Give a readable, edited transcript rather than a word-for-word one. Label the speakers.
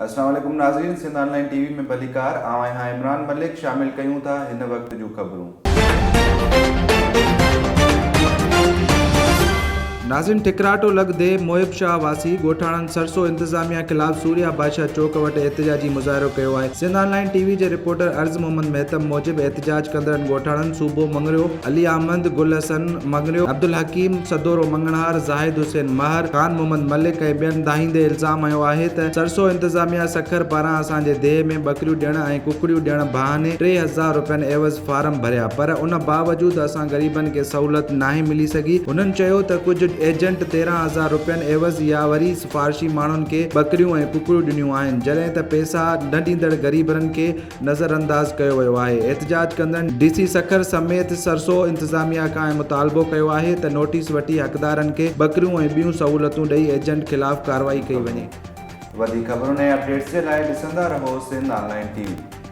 Speaker 1: अस्सलाम वालेकुम नाज़रीन, सिंध ऑनलाइन टीवी में भलीकार आवां इमरान मलिक शामिल कयूं था हिन वक्त जूं ख़बरूं। नाज़रीन, टिकराटो लॻदे मोहिब शाह वासी ॻोठाणनि सरसो इंतज़ामिया ख़िलाफ़ सूर्या बादशाह चौक वटि एहतिजाजी मुज़ाहिरो कयो आहे। सिंध ऑनलाइन टीवी जे रिपोर्टर अर्ज़ मोहम्मद मेहतम मूजिब एहतिजाज कंदड़नि ॻोठाणनि सूबो मंगरियो, अली अहमद, गुल हसन मंगरियो, अब्दुल हकीम सदोरो मंगणहार, ज़ाहिद हुसैन महर, खान मोहम्मद मलिक ऐं ॿियनि दाहींदे इल्ज़ाम हयो आहे त सरसो इंतज़ामिया सखर पारां असांजे देह में बकरियूं ॾियण ऐं कुकड़ियूं ॾियण बहाने 3000 रुपयनि एवज़ फारम भरिया, पर उन बावजूद असां ग़रीबनि खे सहूलियत नाहे मिली सघी। हुननि चयो त कुझु एजेंट 13,000 रुपयनि एवज़ या वरी सिफारशी माण्हुनि खे बकरियूं ऐं कुकड़ियूं ॾिनियूं आहिनि, जॾहिं त पैसा न ॾींदड़ ग़रीबनि खे नज़रअंदाज़ कयो वियो आहे। एहतिजाज कंदड़नि डीसी सखर समेत सरसो इंतज़ामिया खां मुतालबो कयो आहे त नोटिस वठी हक़दारनि खे बकरियूं ऐं ॿियूं सहूलियतूं ॾेई एजेंट ख़िलाफ़ कार्रवाई कई वञे। वधीक ख़बरुनि ऐं अपडेट्स जे लाइ ॾिसंदा रहो सिंध ऑनलाइन टीवी।